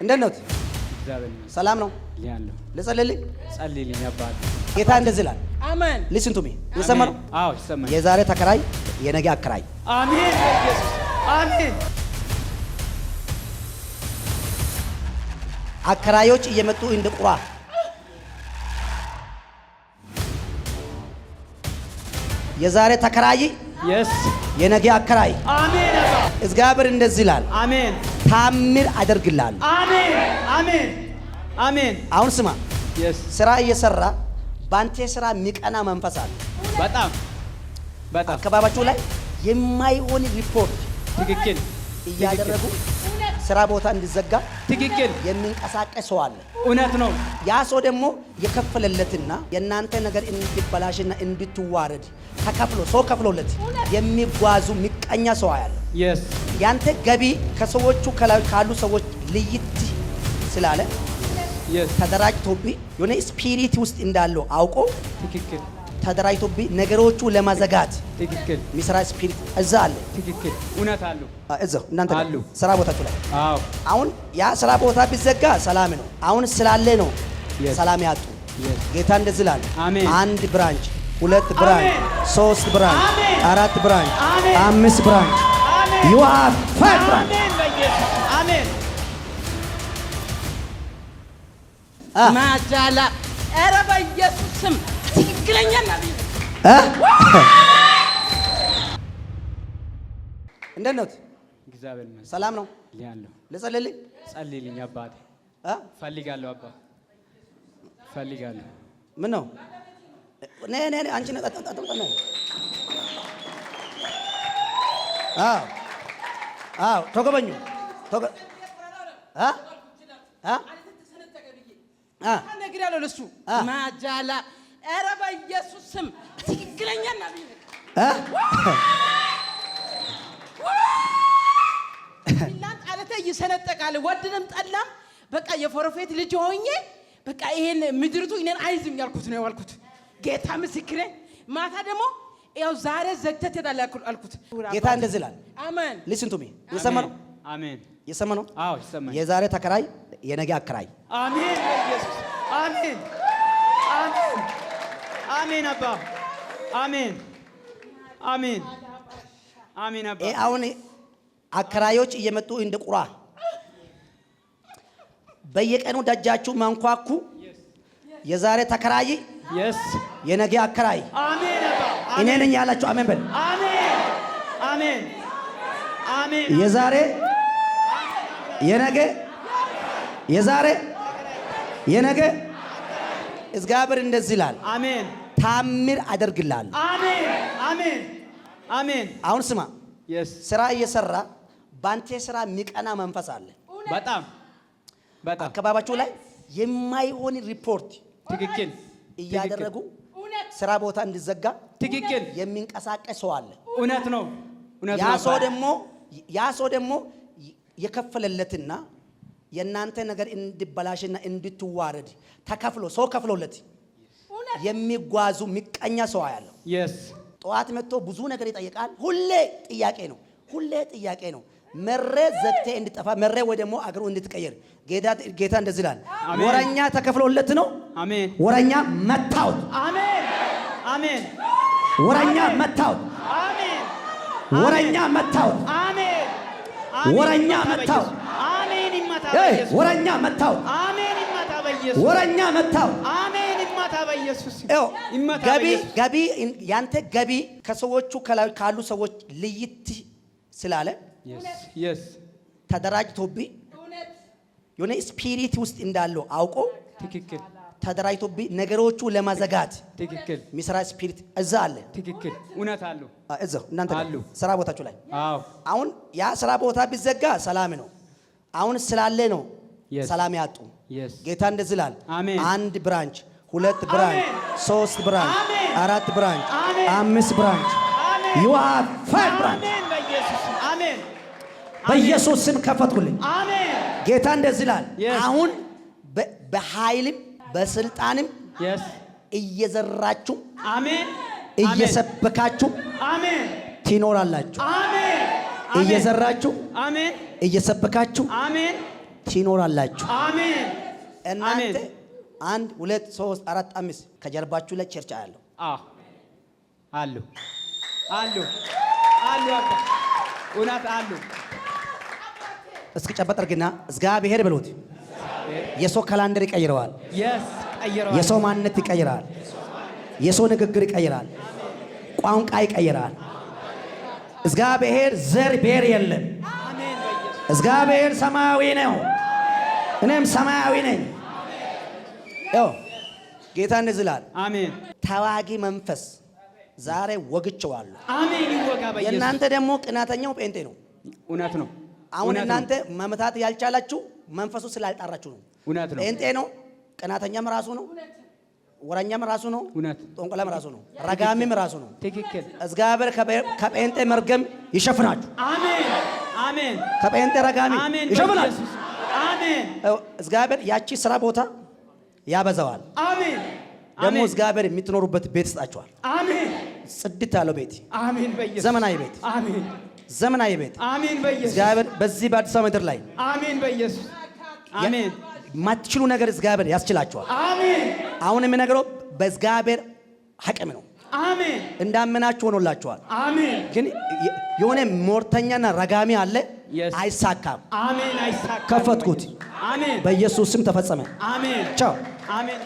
እንዴት ነው? ሰላም ነው? ያለው ለጸልልኝ ጸልልኝ አባት ጌታ እንደዚህ ይላል። አሜን። ሊስን ቱ ሚ ይሰማል? አዎ ይሰማል። የዛሬ ተከራይ የነገ አከራይ። አሜን ኢየሱስ አሜን። አከራዮች እየመጡ እንደ ቁራ የዛሬ ተከራይ የነገ አከራይ። አሜን አባ እግዚአብሔር እንደዚህ ይላል። አሜን። ታምር አደርግልሃለሁ። አሜን አሜን አሜን። አሁን ስማ፣ ስራ እየሰራ ባንተ ስራ የሚቀና መንፈስ አለ። በጣም አካባቢያችሁ ላይ የማይሆን ሪፖርት ትክክል እያደረጉ ስራ ቦታ እንዲዘጋ ትክክል የሚንቀሳቀስ ሰው አለ። እውነት ነው። ያ ሰው ደግሞ የከፈለለትና የእናንተ ነገር እንዲበላሽና እንድትዋረድ ተከፍሎ ሰው ከፍሎለት የሚጓዙ ምቀኛ ሰው አለ። ያንተ ገቢ ከሰዎቹ ካሉ ሰዎች ልይት ስላለ ተደራጅቶብህ የሆነ ስፒሪት ውስጥ እንዳለው አውቆ ትክክል ተደራጅቶብህ ነገሮቹ ለማዘጋት ትክክል ሚስራ ስፒሪት እዛ አለ። ትክክል እውነት አሉ እዛው እናንተ አሉ ስራ ቦታችሁ ላይ። አዎ አሁን ያ ስራ ቦታ ቢዘጋ ሰላም ነው። አሁን ስላለ ነው ሰላም ያጡ። ጌታ እንደዚህ ይላል። አንድ ብራንች፣ ሁለት ብራንች፣ ሶስት ብራንች፣ አራት ብራንች፣ አምስት ብራንች you have 5 ብራንች። አሜን። ማጃላ ኧረ በኢየሱስ ስም ትክክለኛ ነብይ እንዴት ነው? እግዚአብሔር ይመስገን ሰላም ነው ያለው። ለጸልልኝ ጸልልኝ አባቴ ፈልጋለሁ አባ ፈልጋለሁ። ምን ነው ነይ አንቺ ነው ነው ተጎበኙ ነግሬያለሁ ለእሱ ማጃላ ኧረ በኢየሱስ ስም ትክክለኛ ነብይ ሚላን ቃለተ ይሰነጠቃል። ወድንም ጠላም በቃ የፎሮፌት ልጅ ሆኜ በቃ ይሄን ምድርቱ እኔን አይዝም ያልኩት ነው ያልኩት። ጌታ ምስክሬ። ማታ ደግሞ ያው ዛሬ ዘግተህ ትሄዳለህ አልኩት። ጌታ እንደዚህ ይላል። አሜን። ሊስን ቱ ሚ ይሰማል? አሜን። ይሰማል? አዎ ይሰማል። የዛሬ ተከራይ የነገ አከራይ። አሜን ኢየሱስ አሜን አሜን አሜን አባ አሜን አሜን አሜን አባ። አሁን አከራዮች እየመጡ እንደ ቁራ በየቀኑ ደጃችሁ ማንኳኩ። የዛሬ ተከራይ የነገ አከራይ። አሜን አባ እኔ ነኝ ያላችሁ አሜን በል። አሜን አሜን አሜን። የዛሬ የዛሬ የነገ እግዚአብሔር እንደዚህ ይላል። አሜን። ታምር አደርግልሃለሁ። አሜን አሜን አሜን። አሁን ስማ፣ ስራ እየሰራ ባንተ ስራ የሚቀና መንፈስ አለ። በጣም አካባቢያችሁ ላይ የማይሆን ሪፖርት ትክክል እያደረጉ ስራ ቦታ እንዲዘጋ ትክክል የሚንቀሳቀስ ሰው አለ። እውነት ነው። ያ ሰው ደግሞ የከፈለለትና የእናንተ ነገር እንዲበላሽና እንድትዋረድ ተከፍሎ ሰው ከፍሎለት የሚጓዙ ምቀኛ ሰው ያለው። ጠዋት መጥቶ ብዙ ነገር ይጠይቃል። ሁሌ ጥያቄ ነው። መሬ ዘግቴ እንድጠፋ መሬ ወይ ደግሞ አገሩ እንድትቀየር ጌታ እንደዚህ ይላል። ወረኛ ተከፍሎለት ነው። አሜን። ወረኛ መታውት። አሜን አሜን። ወረኛ መታውት። አሜን። ወረኛ መታውት። አሜን። ወረኛ መታውት። አሜን። ይመታ በኢየሱስ። ወረኛ መታውት። አሜን። ይመታ በኢየሱስ። ወረኛ መታውት። አሜን። ይመታ በኢየሱስ። ገቢ ያንተ ገቢ ከሰዎቹ ካሉ ሰዎች ልይት ስላለ ተደራጅቶብህ የሆነ ስፒሪት ውስጥ እንዳለው አውቆ ትክክል ተደራጅቶብህ ነገሮቹ ለማዘጋት ትክክል ሚስራ ስፒሪት እዛ አለ። ትክክል እውነት አሉ እዛው እናንተ አሉ ስራ ቦታችሁ ላይ። አዎ አሁን ያ ስራ ቦታ ቢዘጋ ሰላም ነው። አሁን ስላለ ነው ሰላም ያጡ። ጌታ እንደዚህ ይላል። አንድ ብራንች፣ ሁለት ብራንች፣ ሶስት ብራንች፣ አራት ብራንች፣ አምስት ብራንች you have 5 ብራንች። አሜን። በኢየሱስ ስም ከፈትኩልኝ። አሜን። ጌታ እንደዚህ ይላል። አሁን በኃይልም በስልጣንም እየዘራችሁ አሜን እየሰበካችሁ አሜን ትኖራላችሁ። አሜን። እየዘራችሁ አሜን እየሰበካችሁ አሜን ትኖራላችሁ። አሜን። እናንተ 1 2 3 4 5 ከጀርባችሁ ላይ ቸርች አያለሁ። አሉ አሉ አሉ አባ እውነት አሉ። እስኪ ጨበጥ አድርግና እግዚአብሔር በሉት። የሰው ካላንደር ይቀይረዋል። ቀይረዋል። የሰው ማንነት ይቀይራል። የሰው ንግግር ይቀይራል። ቋንቋ ይቀይራል። እግዚአብሔር ዘር ብሔር የለም። እግዚአብሔር ሰማያዊ ነው። እኔም ሰማያዊ ነኝ። ያው ጌታ እንደዚህ ይላል። አሜን። ተዋጊ መንፈስ ዛሬ ወግቼዋለሁ። አሜን። ይወጋ በኢየሱስ። የእናንተ ደግሞ ቅናተኛው ጴንጤ ነው። እውነት ነው። አሁን እናንተ መመታት ያልቻላችሁ መንፈሱ ስላልጣራችሁ ነው። እውነት ነው። ጴንጤ ነው። ቅናተኛም ራሱ ነው። ወራኛም ራሱ ነው። እውነት። ጦንቆላም ራሱ ነው። ረጋሚም ራሱ ነው። ትክክል። እግዚአብሔር ከጴንጤ መርገም ይሸፍናችሁ። አሜን። አሜን። ከጴንጤ ረጋሚ ይሸፍናችሁ። አሜን። እግዚአብሔር ያቺ ስራ ቦታ ያበዛዋል። አሜን። ደግሞ እግዚአብሔር የምትኖሩበት ቤት ይሰጣችኋል። አሜን። ጽድት ያለው ቤት። አሜን በኢየሱስ። ዘመናዊ ቤት። አሜን። ዘመናዊ ቤት። አሜን በኢየሱስ። እግዚአብሔር በዚህ በአዲስ አበባ ምድር ላይ አሜን በኢየሱስ። አሜን። ማትችሉ ነገር እግዚአብሔር ያስችላችኋል። አሜን። አሁን የሚነግረው በእግዚአብሔር አቅም ነው። አሜን። እንዳመናችሁ ሆኖላችኋል። አሜን። ግን የሆነ ሞርተኛና ረጋሚ አለ። አይሳካም። አሜን። አይሳካም። ከፈትኩት። አሜን። በኢየሱስ ስም ተፈጸመ። አሜን። ቻው። አሜን።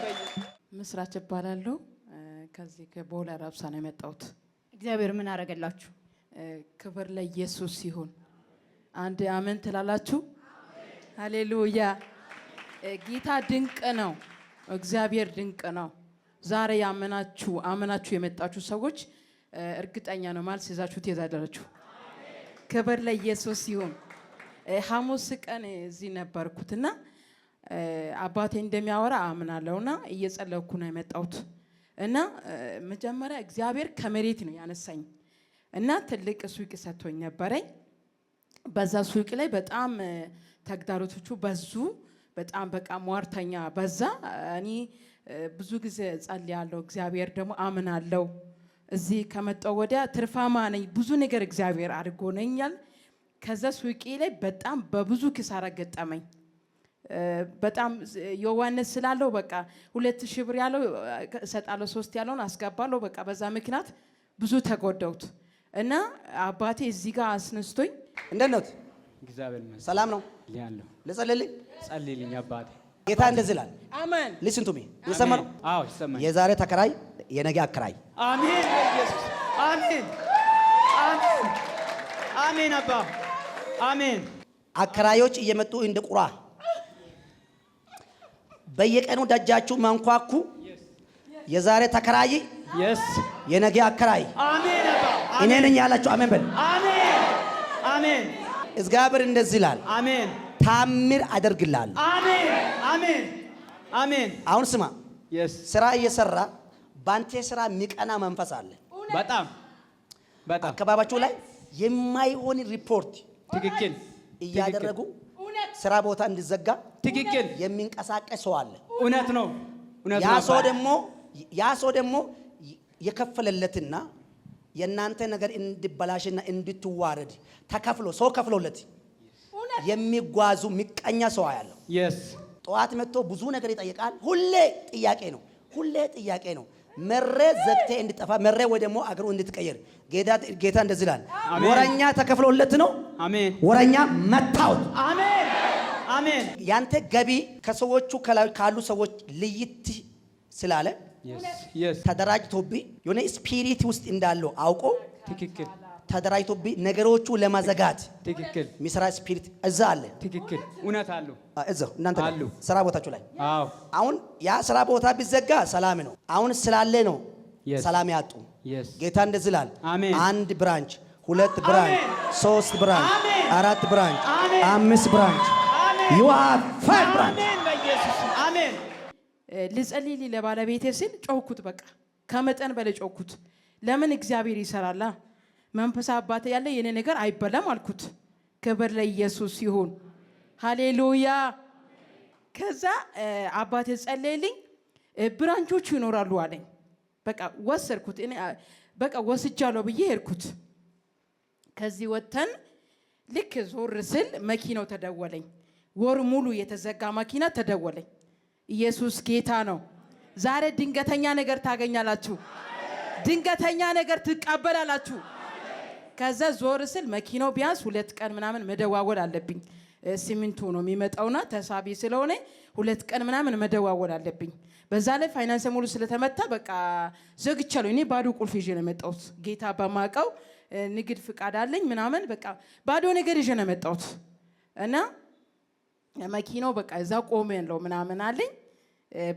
ምስራች እባላለሁ። ከዚህ ከቦሌ አራብሳ ነው የመጣሁት። እግዚአብሔር ምን አደረገላችሁ? ክብር ለኢየሱስ ይሁን። አንድ አሜን ትላላችሁ? ሃሌሉያ። ጌታ ድንቅ ነው። እግዚአብሔር ድንቅ ነው። ዛሬ አመናችሁ የመጣችሁ ሰዎች እርግጠኛ ነው ማለት ይዛችሁ ትሄዳላችሁ። ክብር ለኢየሱስ ይሁን። ሐሙስ ቀን እዚህ ነበርኩትና አባቴ እንደሚያወራ አምናለሁና እየጸለይኩ ነው የመጣሁት እና መጀመሪያ እግዚአብሔር ከመሬት ነው ያነሳኝ እና ትልቅ ሱቅ ሰጥቶኝ ነበረኝ። በዛ ሱቅ ላይ በጣም ተግዳሮቶቹ በዙ። በጣም በቃ ሟርተኛ በዛ። እኔ ብዙ ጊዜ ጸልያለሁ፣ እግዚአብሔር ደግሞ አምናለሁ። እዚህ ከመጣሁ ወዲያ ትርፋማ ነኝ። ብዙ ነገር እግዚአብሔር አድርጎኛል። ከዛ ሱቄ ላይ በጣም በብዙ ኪሳራ ገጠመኝ። በጣም የዋነት ስላለው በቃ 2000 ብር ያለው እሰጣለሁ፣ 3 ያለውን አስገባለሁ። በቃ በዛ ምክንያት ብዙ ተጎዳሁት እና አባቴ እዚህ ጋር አስነስቶኝ እንደት ነው? እግዚአብሔር ይመስገን። ሰላም ነው ያለው። ልጸልልኝ? ጸልይልኝ አባቴ። ጌታ እንደዚህ ይላል። አሜን። ሊስን ቱ ሚ ይሰማል? አዎ ይሰማል። የዛሬ ተከራይ የነገ አከራይ። አሜን በኢየሱስ። አሜን። አሜን። አሜን አባ። አሜን። አከራዮች እየመጡ እንደ ቁራ በየቀኑ ደጃችሁ ማንኳኩ። የዛሬ ተከራይ የነገ አከራይ። አሜን አባ። እኔ ነኝ ያላችሁ አሜን በል። አሜን። አሜን። እግዚአብሔር እንደዚህ ይላል። አሜን። ታምር አደርግልሃለሁ። አሜን። አሜን። አሜን። አሁን ስማ፣ ስራ እየሰራ ባንተ ስራ የሚቀና መንፈስ አለ። በጣም አካባቢያችሁ ላይ የማይሆን ሪፖርት ትክክል እያደረጉ ስራ ቦታ እንዲዘጋ ትክክል የሚንቀሳቀስ ሰው አለ። እውነት ነው። ያ ሰው ደግሞ የከፈለለትና የእናንተ ነገር እንዲበላሽና እንድትዋረድ ተከፍሎ ሰው ከፍሎለት የሚጓዙ ምቀኛ ሰው ያለው ጠዋት መጥቶ ብዙ ነገር ይጠይቃል። ሁሌ ጥያቄ ነው። መሬ ዘግቴ እንድጠፋ መሬ ወይ ደግሞ አገሩ እንድትቀየር ጌታ እንደዚህ ይላል። ወረኛ ተከፍሎለት ነው። አሜን። ወረኛ መታወት። አሜን። አሜን። ያንተ ገቢ ከሰዎቹ ካሉ ሰዎች ልይት ስላለ ተደራጅቶብኝ የሆነ ስፒሪት ውስጥ እንዳለው አውቆ ትክክል ተደራጅቶብኝ ነገሮቹ ለማዘጋት ትክክል ሚስራ ስፒሪት እዛ አለ። ትክክል እውነት አሉ እዛው እናንተ አሉ ስራ ቦታችሁ ላይ። አዎ አሁን ያ ስራ ቦታ ቢዘጋ ሰላም ነው። አሁን ስላለ ነው ሰላም ያጡ። ጌታ እንደዚህ ይላል። 1 ብራንች 2 ብራንች 3 ብራንች 4 ብራንች 5 ብራንች you are 5 ብራንች። አሜን በኢየሱስ አሜን። ልጸልይ ለባለቤቴ ሲል ጮኩት። በቃ ከመጠን በላይ ጮኩት። ለምን እግዚአብሔር ይሰራላ። መንፈስ አባቴ ያለ የኔ ነገር አይበላም አልኩት። ክብር ለኢየሱስ ይሁን። ሃሌሉያ። ከዛ አባቴ ጸለየልኝ። ብራንቾቹ ይኖራሉ አለኝ። በቃ ወሰድኩት። እኔ በቃ ወስጃለሁ ብዬ ሄድኩት። ከዚህ ወተን ልክ ዞር ስል መኪናው ተደወለኝ። ወር ሙሉ የተዘጋ መኪና ተደወለኝ። ኢየሱስ ጌታ ነው። ዛሬ ድንገተኛ ነገር ታገኛላችሁ። ድንገተኛ ነገር ትቀበላላችሁ። ከዛ ዞር ስል መኪናው ቢያንስ 2 ቀን ምናምን መደዋወል አለብኝ። ሲሚንቶ ነው የሚመጣውና ተሳቢ ስለሆነ 2 ቀን ምናምን መደዋወል አለብኝ። በዛ ላይ ፋይናንስ ሙሉ ስለተመታ በቃ ዘግቻለሁ። እኔ ባዶ ቁልፍ ይዤ ነው የመጣሁት። ጌታ በማቀው ንግድ ፍቃድ አለኝ ምናምን በቃ ባዶ ነገር ይዤ ነው የመጣሁት እና መኪናው በቃ እዛ ቆሜ ያለው ምናምን አለኝ።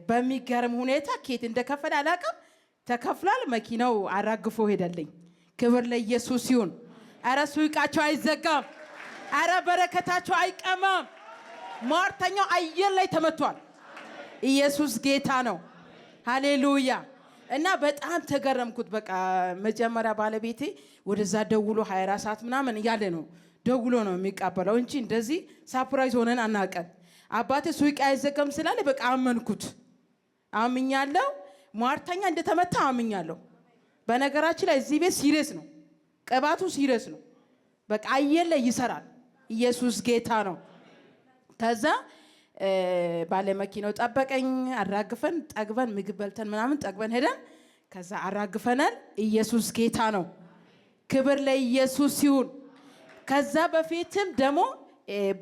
በሚገርም ሁኔታ ኬት እንደከፈለ አላውቅም። ተከፍሏል። መኪናው አራግፎ ሄደልኝ። ክብር ለኢየሱስ ይሁን። አረ ሱቃቸው አይዘጋም። አረ በረከታቸው አይቀማም። ሟርተኛው አየር ላይ ተመቷል። ኢየሱስ ጌታ ነው። ሃሌሉያ። እና በጣም ተገረምኩት። በቃ መጀመሪያ ባለቤቴ ወደዛ ደውሎ 24 ሰዓት ምናምን እያለ ነው ደውሎ ነው የሚቀበለው እንጂ እንደዚህ ሳፕራይዝ ሆነን አናውቅም። አባቴ ሱቅ አይዘጋም ስላለ በቃ አመንኩት። አምኛለሁ። ሟርተኛ እንደተመታ አምኛለሁ። በነገራችን ላይ እዚህ ቤት ሲሪየስ ነው። ቅባቱ ሲሪየስ ነው። በቃ አየር ላይ ይሰራል። ኢየሱስ ጌታ ነው። ከዛ ባለ መኪናው ጠበቀኝ። አራግፈን ጠግበን ምግብ በልተን ምናምን ጠግበን ሄደን ከዛ አራግፈናል። ኢየሱስ ጌታ ነው። ክብር ለኢየሱስ ይሁን። ከዛ በፊትም ደግሞ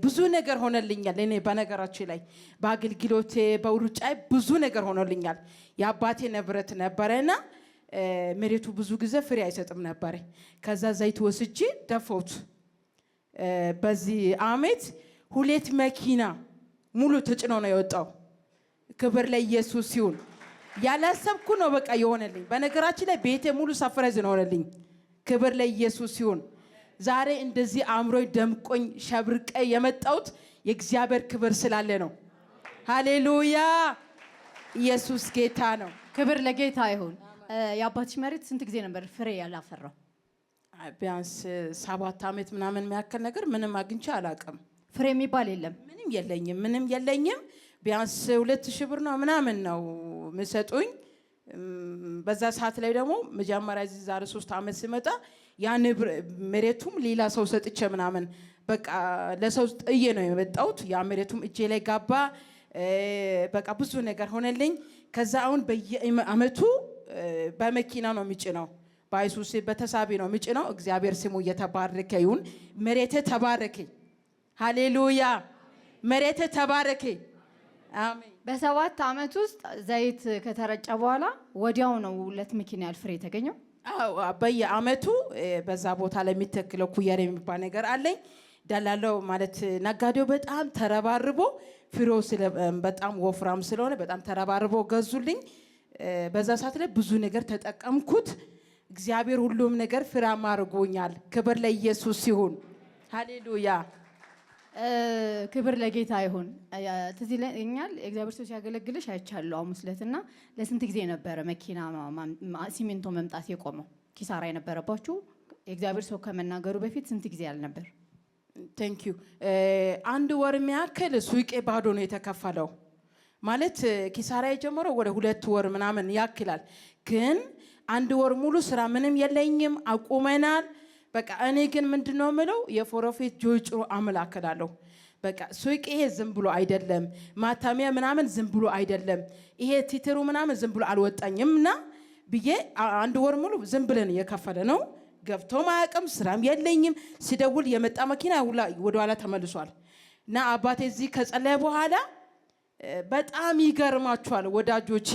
ብዙ ነገር ሆነልኛል። እኔ በነገራችን ላይ በአገልግሎቴ በሩጫዬ ብዙ ነገር ሆነልኛል። የአባቴ ንብረት ነበረና መሬቱ ብዙ ጊዜ ፍሬ አይሰጥም ነበር። ከዛ ዘይት ወስጄ ደፈውት። በዚህ አመት 2 መኪና ሙሉ ተጭኖ ነው የወጣው። ክብር ለኢየሱስ ይሁን። ያላሰብኩ ነው በቃ የሆነልኝ። በነገራችን ላይ ቤቴ ሙሉ ሰፍረዝ ነው ሆነልኝ። ክብር ለኢየሱስ ይሁን። ዛሬ እንደዚህ አምሮኝ ደምቆኝ ሸብርቀ የመጣሁት የእግዚአብሔር ክብር ስላለ ነው። ሃሌሉያ። ኢየሱስ ጌታ ነው። ክብር ለጌታ ይሁን። የአባትሽ መሬት ስንት ጊዜ ነበር ፍሬ ያላፈራው? ቢያንስ 7 ዓመት ምናምን የሚያክል ነገር ምንም አግኝቼ አላውቅም። ፍሬ የሚባል የለም። ምንም የለኝም። ቢያንስ 2000 ብር ነው ምናምን ነው የምሰጡኝ። በዛ ሰዓት ላይ ደግሞ መጀመሪያ እዚህ ዛሬ 3 ዓመት ሲመጣ ያን መሬቱም ሌላ ሰው ሰጥቼ ምናምን በቃ ለሰው ጥዬ ነው የመጣሁት። ያ መሬቱም እጄ ላይ ጋባ። በቃ ብዙ ነገር ሆነልኝ። ከዛ አሁን በየአመቱ በመኪና ነው የሚጭነው። በአይሱስ በተሳቢ ነው የሚጭነው። እግዚአብሔር ስሙ እየተባረከ ይሁን። መሬቴ ተባረከ። ሃሌሉያ። መሬቴ ተባረከ። አሜን። በ7 ዓመት ውስጥ ዘይት ከተረጨ በኋላ ወዲያው ነው 2 መኪና ያህል ፍሬ የተገኘው? አዎ፣ በየአመቱ በዛ ቦታ ላይ የሚተክለው ኩየር የሚባል ነገር አለኝ። ደላላው ማለት ነጋዴው በጣም ተረባርቦ ፍሬው በጣም ወፍራም ስለሆነ በጣም ተረባርቦ ገዙልኝ። በዛ ሰዓት ላይ ብዙ ነገር ተጠቀምኩት። እግዚአብሔር ሁሉም ነገር ፍሬያማ አድርጎኛል። ክብር ለኢየሱስ ይሁን። ሃሌሉያ። ክብር ለጌታ ይሁን። ትዝ ይለኛል እግዚአብሔር ሰው ሲያገለግልሽ አይቻለሁ ሐሙስ ዕለትና ለስንት ጊዜ ነበረ መኪና ሲሚንቶ መምጣት የቆመው? ኪሳራ የነበረባችሁ የእግዚአብሔር ሰው ከመናገሩ በፊት ስንት ጊዜ ያልነበር? ቴንክ ዩ። 1 ወር የሚያክል ሱቄ ባዶ ነው የተከፈለው። ማለት ኪሳራ የጀመረው ወደ 2 ወር ምናምን ያክላል። ግን 1 ወር ሙሉ ስራ ምንም የለኝም፣ አቁመናል። በቃ እኔ ግን ምንድነው የምለው የፎሮፌት ጆይጭሮ አምላክላለሁ። በቃ ሱቅ ይሄ ዝም ብሎ አይደለም፣ ማታሚያ ምናምን ዝም ብሎ አይደለም፣ ይሄ ቲትሩ ምናምን ዝም ብሎ አልወጣኝምና ብዬ 1 ወር ሙሉ ዝም ብለን የከፈለ ነው። ገብቶ ማያውቅም፣ ስራም የለኝም። ሲደውል የመጣ መኪና ወደ ኋላ ተመልሷል። እና አባቴ እዚህ ከጸለየ በኋላ በጣም ይገርማችኋል ወዳጆቼ፣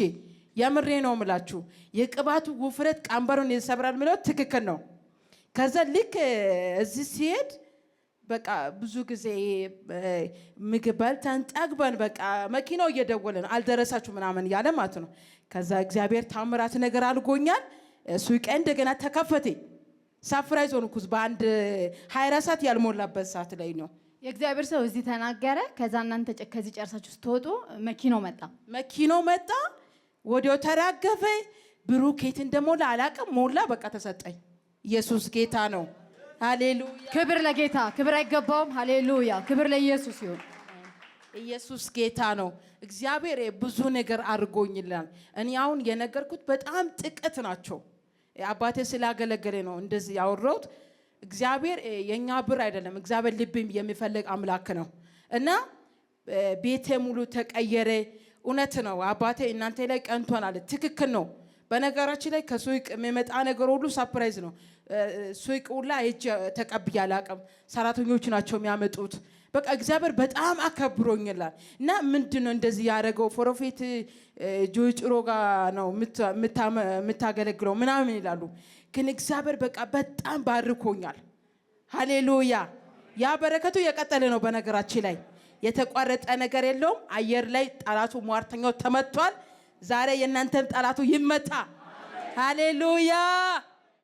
የምሬ ነው የምላችሁ። የቅባቱ ውፍረት ቀንበሩን ይሰብራል ምለው ትክክል ነው። ከዛ ልክ እዚህ ሲሄድ በቃ ብዙ ጊዜ ምግብ በልተን ጠግበን በቃ መኪናው እየደወለን አልደረሳችሁ ምናምን ያለ ማለት ነው። ከዛ እግዚአብሔር ታምራት ነገር አልጎኛል። ሱቄ እንደገና ተከፈተ። ሳፍራይዝ ሆንኩት። በአንድ 24 ሰዓት ያልሞላበት ሰዓት ላይ ነው የእግዚአብሔር ሰው እዚህ ተናገረ። ከዛ እናንተ ከዚህ ጨርሳችሁ ስትወጡ መኪናው መጣ። ወዲያው ተራገፈ። ብሩኬት እንደሞላ አላውቅም። ሞላ። በቃ ተሰጠኝ። ኢየሱስ ጌታ ነው። ሃሌሉያ። ክብር ለጌታ። ክብር አይገባውም? ሃሌሉያ። ክብር ለኢየሱስ ይሁን። ኢየሱስ ጌታ ነው። እግዚአብሔር ብዙ ነገር አድርጎኝላል። እኔ አሁን የነገርኩት በጣም ጥቂት ናቸው። አባቴ ስላገለገለ ነው እንደዚህ ያወራሁት። እግዚአብሔር የኛ ብር አይደለም። እግዚአብሔር ልብ የሚፈልግ አምላክ ነው። እና ቤቴ ሙሉ ተቀየረ። እውነት ነው አባቴ እናንተ ላይ ቀንቶናል። ትክክል ነው። በነገራችን ላይ ከሱቅ የሚመጣ ነገር ሁሉ ሰርፕራይዝ ነው። ሱቅ ሁላ እጅ ተቀብዬ አላውቅም። ሰራተኞች ናቸው የሚያመጡት። በቃ እግዚአብሔር በጣም አከብሮኛል። እና ምንድነው እንደዚህ ያደረገው ፕሮፌት ጆጭሮ ጋር ነው የምታገለግለው ምናምን ይላሉ። ግን እግዚአብሔር በቃ በጣም ባርኮኛል። ሃሌሉያ። ያ በረከቱ የቀጠለ ነው። በነገራችን ላይ የተቋረጠ ነገር የለውም። አየር ላይ ጠላቱ ሟርተኛው ተመቷል። ዛሬ የእናንተም ጠላቱ ይመታ። ሃሌሉያ።